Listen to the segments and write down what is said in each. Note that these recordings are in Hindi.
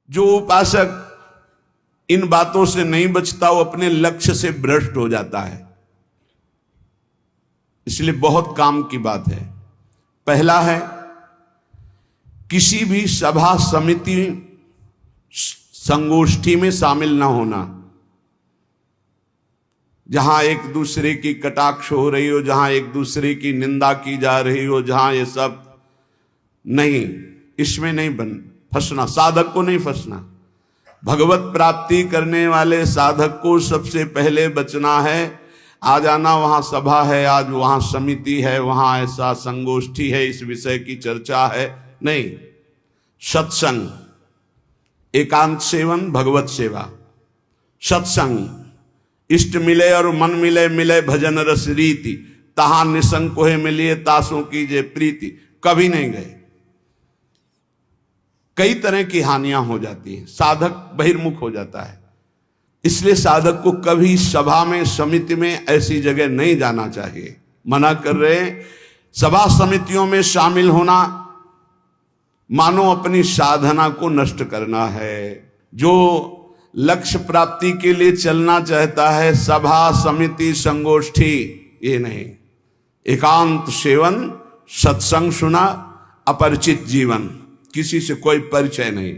जो उपासक इन बातों से नहीं बचता वो अपने लक्ष्य से भ्रष्ट हो जाता है। इसलिए बहुत काम की बात है। पहला है, किसी भी सभा समिति संगोष्ठी में शामिल ना होना जहां एक दूसरे की कटाक्ष हो रही हो, जहां एक दूसरे की निंदा की जा रही हो, जहां ये सब नहीं, इसमें नहीं फंसना। साधक को नहीं फंसना। भगवत प्राप्ति करने वाले साधक को सबसे पहले बचना है। आज आना वहां सभा है, आज वहां समिति है, वहां ऐसा संगोष्ठी है, इस विषय की चर्चा है, नहीं। सत्संग, एकांत सेवन, भगवत सेवा, सत्संग, इष्ट मिले और मन मिले, मिले भजन रस रीति, तहां निसंग कोहे मिलिए, तासों कीजिए प्रीति। कभी नहीं गए। कई तरह की हानियां हो जाती हैं, साधक बहिर्मुख हो जाता है। इसलिए साधक को कभी सभा में, समिति में, ऐसी जगह नहीं जाना चाहिए। मना कर रहे हैं। सभा समितियों में शामिल होना मानो अपनी साधना को नष्ट करना है। जो लक्ष्य प्राप्ति के लिए चलना चाहता है, सभा समिति संगोष्ठी, ये नहीं। एकांत सेवन, सत्संग सुना, अपरिचित जीवन, किसी से कोई परिचय नहीं।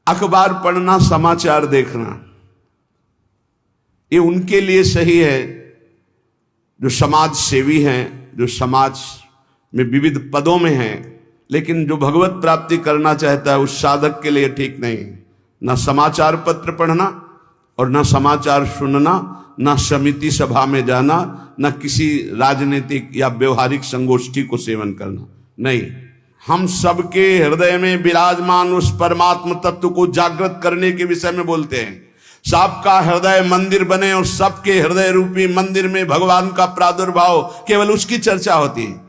अखबार पढ़ना, समाचार देखना, ये उनके लिए सही है जो समाज सेवी हैं, जो समाज में विविध पदों में हैं। लेकिन जो भगवत प्राप्ति करना चाहता है उस साधक के लिए ठीक नहीं। न समाचार पत्र पढ़ना और न समाचार सुनना, न समिति सभा में जाना, न किसी राजनीतिक या व्यवहारिक संगोष्ठी को सेवन करना, नहीं। हम सबके हृदय में विराजमान उस परमात्म तत्व को जागृत करने के विषय में बोलते हैं। सबका हृदय मंदिर बने और सबके हृदय रूपी मंदिर में भगवान का प्रादुर्भाव, केवल उसकी चर्चा होती है।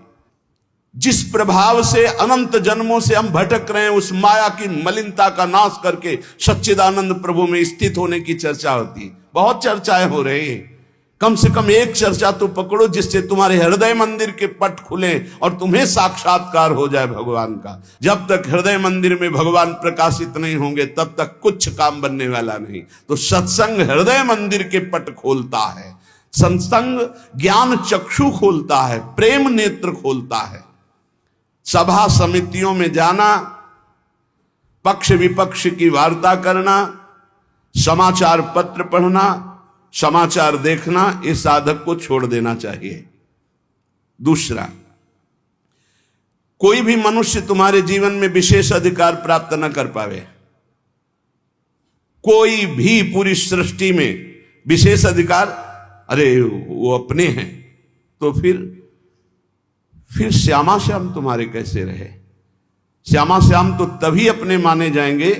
जिस प्रभाव से अनंत जन्मों से हम भटक रहे हैं, उस माया की मलिनता का नाश करके सच्चिदानंद प्रभु में स्थित होने की चर्चा होती है। बहुत चर्चाएं हो रही हैं। कम से कम एक चर्चा तो पकड़ो जिससे तुम्हारे हृदय मंदिर के पट खुले और तुम्हें साक्षात्कार हो जाए भगवान का। जब तक हृदय मंदिर में भगवान प्रकाशित नहीं होंगे तब तक कुछ काम बनने वाला नहीं। तो सत्संग हृदय मंदिर के पट खोलता है, सत्संग ज्ञान चक्षु खोलता है, प्रेम नेत्र खोलता है। सभा समितियों में जाना, पक्ष विपक्ष की वार्ता करना, समाचार पत्र पढ़ना, समाचार देखना, ये साधक को छोड़ देना चाहिए। दूसरा, कोई भी मनुष्य तुम्हारे जीवन में विशेष अधिकार प्राप्त न कर पावे। कोई भी पूरी सृष्टि में विशेष अधिकार, अरे वो अपने हैं, तो फिर श्यामा श्याम तुम्हारे कैसे रहे? श्यामा श्याम तो तभी अपने माने जाएंगे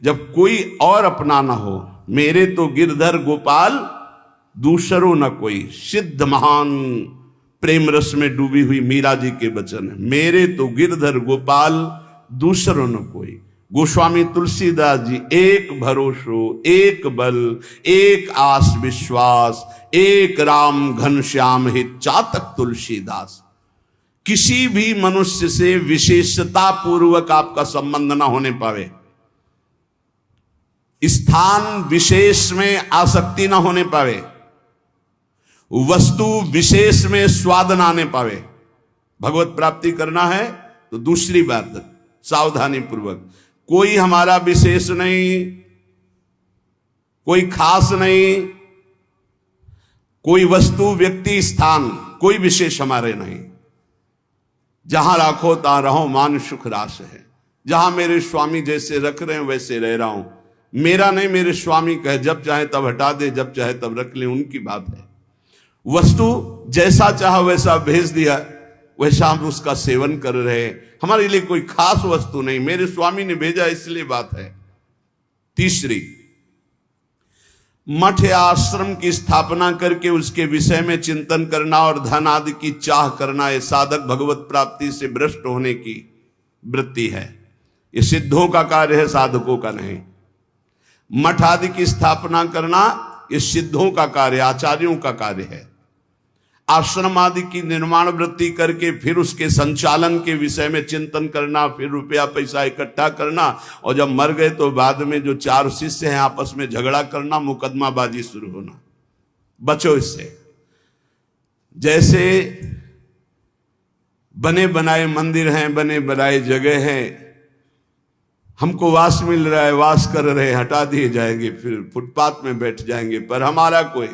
जब कोई और अपना ना हो। मेरे तो गिरधर गोपाल दूसरो न कोई, सिद्ध महान प्रेम रस में डूबी हुई मीरा जी के वचन है। मेरे तो गिरधर गोपाल दूसरो न कोई। गोस्वामी तुलसीदास जी, एक भरोसो, एक बल, एक आस विश्वास, एक राम घनश्याम हित चातक तुलसीदास। किसी भी मनुष्य से विशेषता पूर्वक आपका संबंध ना होने पावे, स्थान विशेष में आसक्ति ना होने पावे, वस्तु विशेष में स्वाद ना आने पावे। भगवत प्राप्ति करना है तो दूसरी बात, सावधानी पूर्वक। कोई हमारा विशेष नहीं, कोई खास नहीं, कोई वस्तु व्यक्ति स्थान कोई विशेष हमारे नहीं। जहां राखो तहां रहो, मान सुख रास है। जहां मेरे स्वामी जैसे रख रहे हैं वैसे रह रहा हूं। मेरा नहीं, मेरे स्वामी कहे जब चाहे तब हटा दे, जब चाहे तब रख ले, उनकी बात है। वस्तु जैसा चाहा वैसा भेज दिया, वैसा हम उसका सेवन कर रहे हैं। हमारे लिए कोई खास वस्तु नहीं, मेरे स्वामी ने भेजा इसलिए बात है। तीसरी, मठ या आश्रम की स्थापना करके उसके विषय में चिंतन करना और धन आदि की चाह करना, यह साधक भगवत प्राप्ति से भ्रष्ट होने की वृत्ति है। ये सिद्धों का कार्य है, साधकों का नहीं। मठ आदि की स्थापना करना ये सिद्धों का कार्य, आचार्यों का कार्य है। आश्रम आदि की निर्माण वृत्ति करके फिर उसके संचालन के विषय में चिंतन करना, फिर रुपया पैसा इकट्ठा करना, और जब मर गए तो बाद में जो 4 शिष्य हैं आपस में झगड़ा करना, मुकदमाबाजी शुरू होना। बचो इससे। जैसे बने बनाए मंदिर हैं, बने बनाए जगह हैं, हमको वास मिल रहा है, वास कर रहे, हटा दिए जाएंगे, फिर फुटपाथ में बैठ जाएंगे, पर हमारा कोई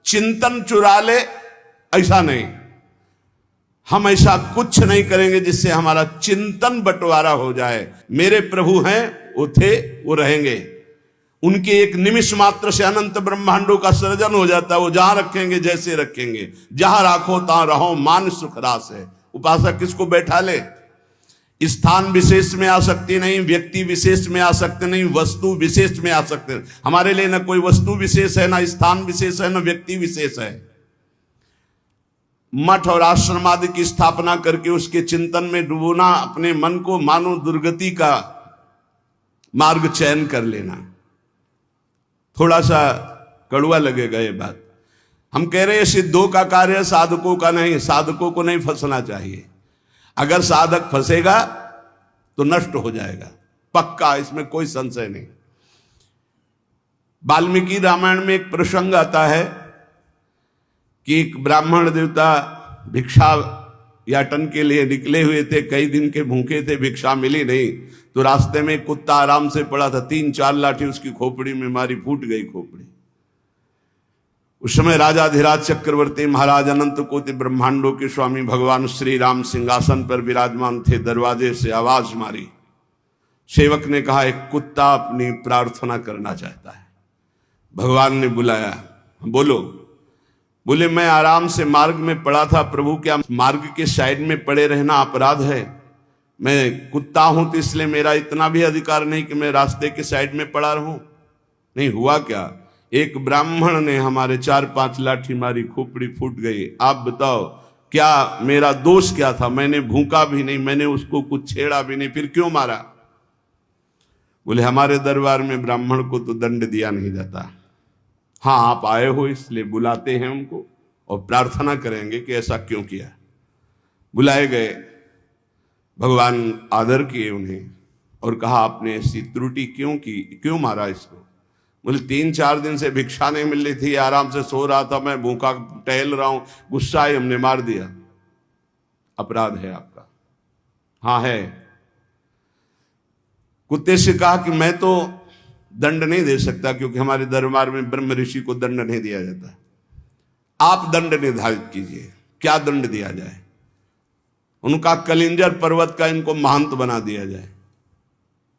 चिंतन चुरा ले, ऐसा नहीं। हम ऐसा कुछ नहीं करेंगे जिससे हमारा चिंतन बंटवारा हो जाए। मेरे प्रभु हैं, वो थे, वो रहेंगे। उनके एक निमिष मात्र से अनंत ब्रह्मांडों का सृजन हो जाता है। वो जहां रखेंगे जैसे रखेंगे, जहां राखो तहां रहो, मान सुख रास है। उपासक किसको बैठा ले? स्थान विशेष में आ सकती नहीं, व्यक्ति विशेष में आ सकते नहीं, वस्तु विशेष में आ सकते। हमारे लिए ना कोई वस्तु विशेष है, ना स्थान विशेष है, ना व्यक्ति विशेष है। मठ और आश्रम आदि की स्थापना करके उसके चिंतन में डूबना, अपने मन को मानो दुर्गति का मार्ग चयन कर लेना। थोड़ा सा कड़वा लगेगा ये बात। हम कह रहे हैं सिद्धों का कार्य, साधकों का नहीं। साधकों को नहीं फंसना चाहिए। अगर साधक फंसेगा तो नष्ट हो जाएगा, पक्का, इसमें कोई संशय नहीं। वाल्मीकि रामायण में एक प्रसंग आता है कि एक ब्राह्मण देवता भिक्षा याटन के लिए निकले हुए थे, कई दिन के भूखे थे, भिक्षा मिली नहीं, तो रास्ते में कुत्ता आराम से पड़ा था, 3-4 लाठी उसकी खोपड़ी में मारी, फूट गई खोपड़ी। उस समय राजाधिराज चक्रवर्ती महाराज अनंत कोटि ब्रह्मांडों के स्वामी भगवान श्री राम सिंहासन पर विराजमान थे। दरवाजे से आवाज मारी, सेवक ने कहा एक कुत्ता अपनी प्रार्थना करना चाहता है। भगवान ने बुलाया, बोलो। बोले मैं आराम से मार्ग में पड़ा था प्रभु, क्या मार्ग के साइड में पड़े रहना अपराध है? मैं कुत्ता हूं तो इसलिए मेरा इतना भी अधिकार नहीं कि मैं रास्ते के साइड में पड़ा रहूं। नहीं हुआ क्या, एक ब्राह्मण ने हमारे 4-5 लाठी मारी, खोपड़ी फूट गई। आप बताओ क्या मेरा दोष क्या था? मैंने भूखा भी नहीं, मैंने उसको कुछ छेड़ा भी नहीं, फिर क्यों मारा? बोले हमारे दरबार में ब्राह्मण को तो दंड दिया नहीं जाता। हाँ आप आए हो इसलिए बुलाते हैं उनको और प्रार्थना करेंगे कि ऐसा क्यों किया। बुलाए गए, भगवान आदर किए उन्हें और कहा आपने ऐसी त्रुटि क्यों की, क्यों मारा इसको? बोले 3-4 दिन से भिक्षा नहीं मिल रही थी, आराम से सो रहा था, मैं भूखा टहल रहा हूं, गुस्सा आई, हमने मार दिया। अपराध है आपका? हाँ है। कुत्ते से कहा कि मैं तो दंड नहीं दे सकता क्योंकि हमारे दरबार में ब्रह्म ऋषि को दंड नहीं दिया जाता, आप दंड निर्धारित कीजिए, क्या दंड दिया जाए? उनका कलिंजर पर्वत का इनको महंत बना दिया जाए।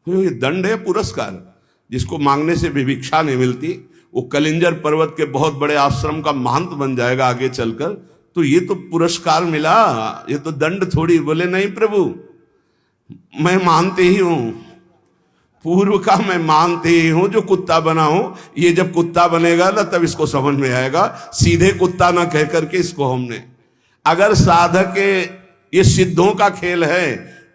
ये दंड है, पुरस्कार। जिसको मांगने से भी भिक्षा नहीं मिलती, वो कलिंजर पर्वत के बहुत बड़े आश्रम का महंत बन जाएगा आगे चलकर, तो ये तो पुरस्कार मिला, ये तो दंड थोड़ी। बोले नहीं प्रभु, मैं मानते ही हूं, पूर्व का मैं मानते ही हूं, जो कुत्ता बना हूं, ये जब कुत्ता बनेगा ना तब इसको समझ में आएगा। सीधे कुत्ता ना कह करके इसको हमने, अगर साधक ये सिद्धों का खेल है,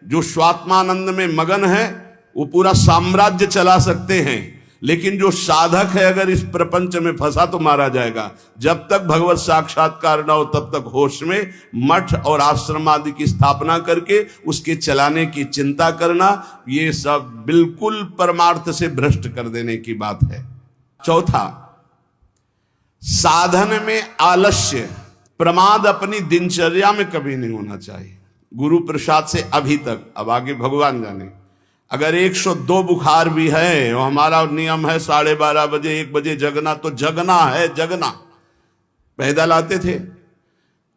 जो स्वात्मानंद में मगन है वो पूरा साम्राज्य चला सकते हैं, लेकिन जो साधक है अगर इस प्रपंच में फंसा तो मारा जाएगा। जब तक भगवत साक्षात्कार न हो तब तक होश में मठ और आश्रम आदि की स्थापना करके उसके चलाने की चिंता करना, ये सब बिल्कुल परमार्थ से भ्रष्ट कर देने की बात है। चौथा, साधन में आलस्य, प्रमाद अपनी दिनचर्या में कभी नहीं होना चाहिए। गुरु प्रसाद से अभी तक, अब आगे भगवान जाने, अगर 102 बुखार भी है और हमारा नियम है 12:30 बजे 1 बजे जगना, तो जगना है, जगना। पैदल आते थे,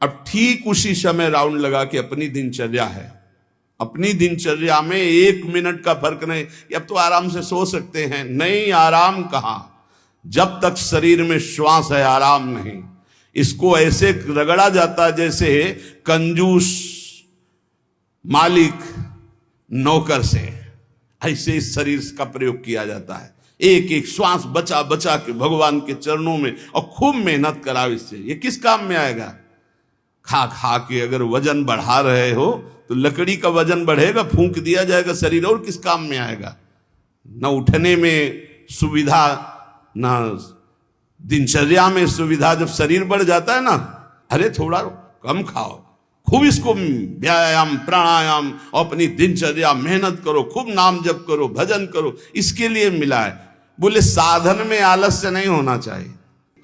अब ठीक उसी समय राउंड लगा के अपनी दिनचर्या है, अपनी दिनचर्या में 1 मिनट का फर्क नहीं। अब तो आराम से सो सकते हैं, नहीं, आराम कहां, जब तक शरीर में श्वास है आराम नहीं। इसको ऐसे रगड़ा जाता जैसे कंजूस मालिक नौकर से, ऐसे इस शरीर का प्रयोग किया जाता है। एक एक श्वास बचा बचा के भगवान के चरणों में, और खूब मेहनत कराओ इससे। ये किस काम में आएगा? खा खा के अगर वजन बढ़ा रहे हो तो लकड़ी का वजन बढ़ेगा, फूंक दिया जाएगा शरीर, और किस काम में आएगा? न उठने में सुविधा, न दिनचर्या में सुविधा। जब शरीर बढ़ जाता है ना, अरे थोड़ा कम खाओ, खूब इसको व्यायाम प्राणायाम और अपनी दिनचर्या मेहनत करो, खूब नाम जप करो, भजन करो, इसके लिए मिला है। बोले साधन में आलस्य नहीं होना चाहिए,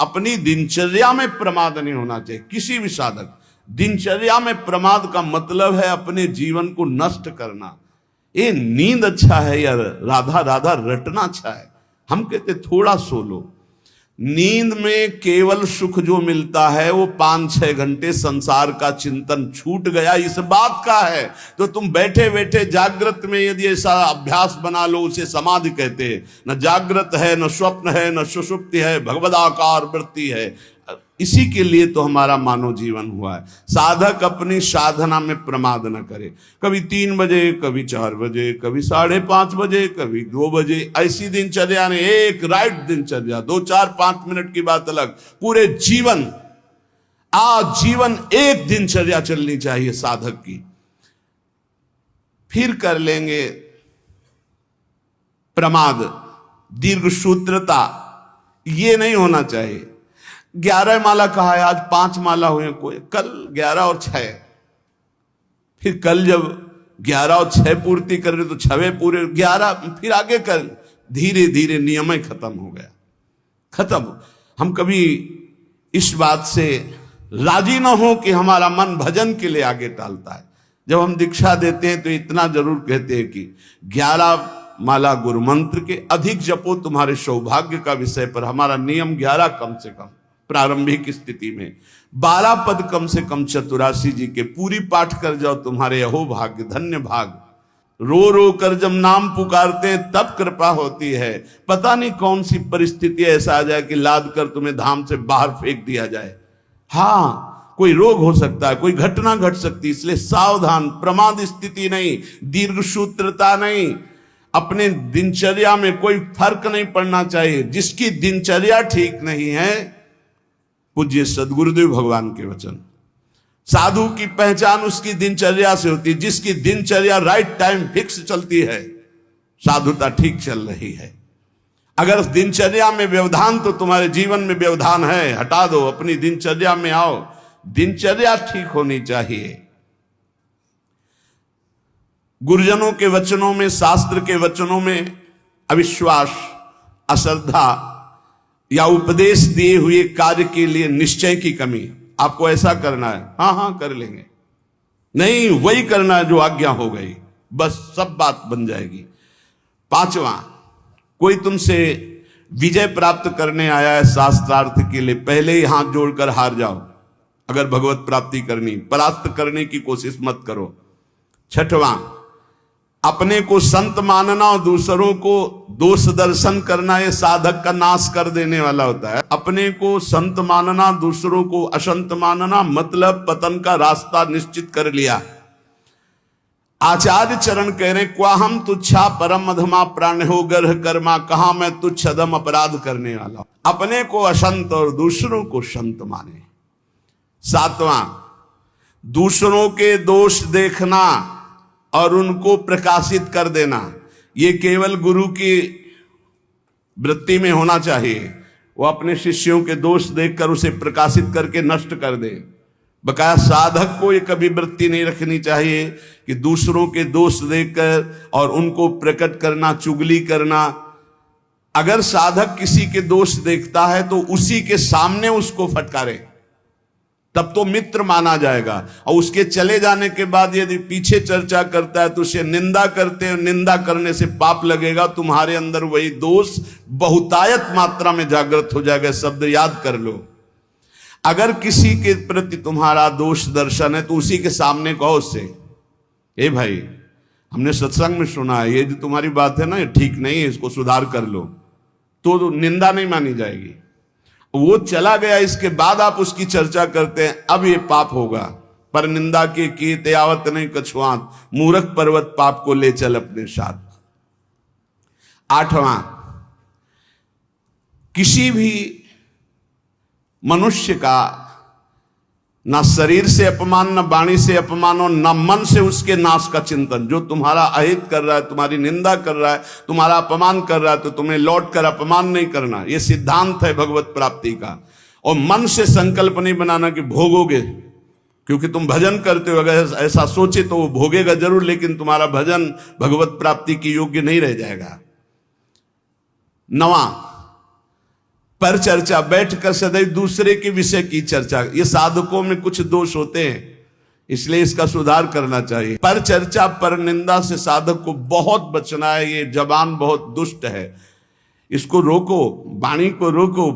अपनी दिनचर्या में प्रमाद नहीं होना चाहिए। किसी भी साधक दिनचर्या में प्रमाद का मतलब है अपने जीवन को नष्ट करना। ये नींद अच्छा है या राधा राधा रटना अच्छा है? हम कहते थोड़ा सो लो। नींद में केवल सुख जो मिलता है वो 5-6 घंटे संसार का चिंतन छूट गया इस बात का है। तो तुम बैठे बैठे जागृत में यदि ऐसा अभ्यास बना लो, उसे समाधि कहते हैं। न जागृत है, न स्वप्न है, न सुषुप्ति है, भगवदाकार वृत्ति है। इसी के लिए तो हमारा मानव जीवन हुआ है। साधक अपनी साधना में प्रमाद न करे। कभी 3 बजे, कभी 4 बजे, कभी 5:30 बजे, कभी 2 बजे, ऐसी दिनचर्या ने एक राइट दिनचर्या, 2, 4, 5 मिनट की बात अलग, पूरे जीवन आजीवन एक दिनचर्या चलनी चाहिए साधक की। फिर कर लेंगे प्रमाद, दीर्घ सूत्रता, ये नहीं होना चाहिए। 11 माला कहा है, आज 5 माला हुए, कोई कल 11 और 6, फिर कल जब 11 और 6 पूर्ति कर रहे तो 6 पूरे 11, फिर आगे कर। धीरे धीरे नियम ही खत्म हो गया, खत्म। हम कभी इस बात से राजी ना हो कि हमारा मन भजन के लिए आगे टालता है। जब हम दीक्षा देते हैं तो इतना जरूर कहते हैं कि 11 माला गुरु मंत्र के अधिक जपो तुम्हारे सौभाग्य का विषय पर। हमारा नियम 11 कम से कम प्रारंभिक स्थिति में, 12 पद कम से कम चतुरासी जी के पूरी पाठ कर जाओ, तुम्हारे अहो भाग्य धन्य भाग। रो रो कर जब नाम पुकारते हैं तब कृपा होती है। पता नहीं कौन सी परिस्थिति ऐसा आ जाए कि लाद कर तुम्हें धाम से बाहर फेंक दिया जाए। हाँ, कोई रोग हो सकता है, कोई घटना घट सकती है, इसलिए सावधान। प्रमाद स्थिति नहीं, दीर्घ सूत्रता नहीं, अपने दिनचर्या में कोई फर्क नहीं पड़ना चाहिए। जिसकी दिनचर्या ठीक नहीं है, पूज्य सदगुरुदेव भगवान के वचन, साधु की पहचान उसकी दिनचर्या से होती है। जिसकी दिनचर्या राइट टाइम फिक्स चलती है, साधुता ठीक चल रही है। अगर दिनचर्या में व्यवधान, तो तुम्हारे जीवन में व्यवधान है, हटा दो, अपनी दिनचर्या में आओ। दिनचर्या ठीक होनी चाहिए। गुरुजनों के वचनों में, शास्त्र के वचनों में अविश्वास, अश्रद्धा या उपदेश दिए हुए कार्य के लिए निश्चय की कमी। आपको ऐसा करना है, हाँ हाँ कर लेंगे, नहीं वही करना है जो आज्ञा हो गई, बस सब बात बन जाएगी। 5वां, कोई तुमसे विजय प्राप्त करने आया है शास्त्रार्थ के लिए, पहले ही हाथ जोड़कर हार जाओ। अगर भगवत प्राप्ति करनी, परास्त करने की कोशिश मत करो। 6वां, अपने को संत मानना और दूसरों को दोष दर्शन करना, ये साधक का नाश कर देने वाला होता है। अपने को संत मानना, दूसरों को असंत मानना, मतलब पतन का रास्ता निश्चित कर लिया। आचार्य चरण कह रहे, क्वा हम तुच्छा परम अधमा प्राण हो गर्ह कर्मा, कहा मैं तुच्छ अधम अपराध करने वाला। अपने को असंत और दूसरों को संत माने। 7वां, दूसरों के दोष देखना और उनको प्रकाशित कर देना, ये केवल गुरु की वृत्ति में होना चाहिए। वो अपने शिष्यों के दोष देखकर उसे प्रकाशित करके नष्ट कर दे। बकाया साधक को ये कभी वृत्ति नहीं रखनी चाहिए कि दूसरों के दोष देखकर और उनको प्रकट करना, चुगली करना। अगर साधक किसी के दोष देखता है तो उसी के सामने उसको फटकारे, तब तो मित्र माना जाएगा। और उसके चले जाने के बाद यदि पीछे चर्चा करता है तो उसे निंदा करते हैं, निंदा करने से पाप लगेगा। तुम्हारे अंदर वही दोष बहुतायत मात्रा में जागृत हो जाएगा। शब्द याद कर लो। अगर किसी के प्रति तुम्हारा दोष दर्शन है तो उसी के सामने कहो उससे, ए भाई, हमने सत्संग में सुना है, ये जो तुम्हारी बात है ना, ये ठीक नहीं है, इसको सुधार कर लो। तो निंदा नहीं मानी जाएगी। वो चला गया, इसके बाद आप उसकी चर्चा करते हैं, अब ये पाप होगा। पर निंदा के किए त्यावत नहीं कछुआत, मूर्ख पर्वत पाप को ले चल अपने साथ। 8वां, किसी भी मनुष्य का ना शरीर से अपमान, न वाणी से अपमान, और न मन से उसके नाश का चिंतन। जो तुम्हारा अहित कर रहा है, तुम्हारी निंदा कर रहा है, तुम्हारा अपमान कर रहा है, तो तुम्हें लौट कर अपमान नहीं करना। यह सिद्धांत है भगवत प्राप्ति का। और मन से संकल्प नहीं बनाना कि भोगोगे, क्योंकि तुम भजन करते हो, अगर ऐसा सोचे तो वो भोगेगा जरूर, लेकिन तुम्हारा भजन भगवत प्राप्ति के योग्य नहीं रह जाएगा। 9, पर चर्चा, बैठकर सदैव दूसरे के विषय की चर्चा। ये साधकों में कुछ दोष होते हैं, इसलिए इसका सुधार करना चाहिए। पर चर्चा, पर निंदा से साधक को बहुत बचना है। ये जबान बहुत दुष्ट है, इसको रोको, वाणी को रोको।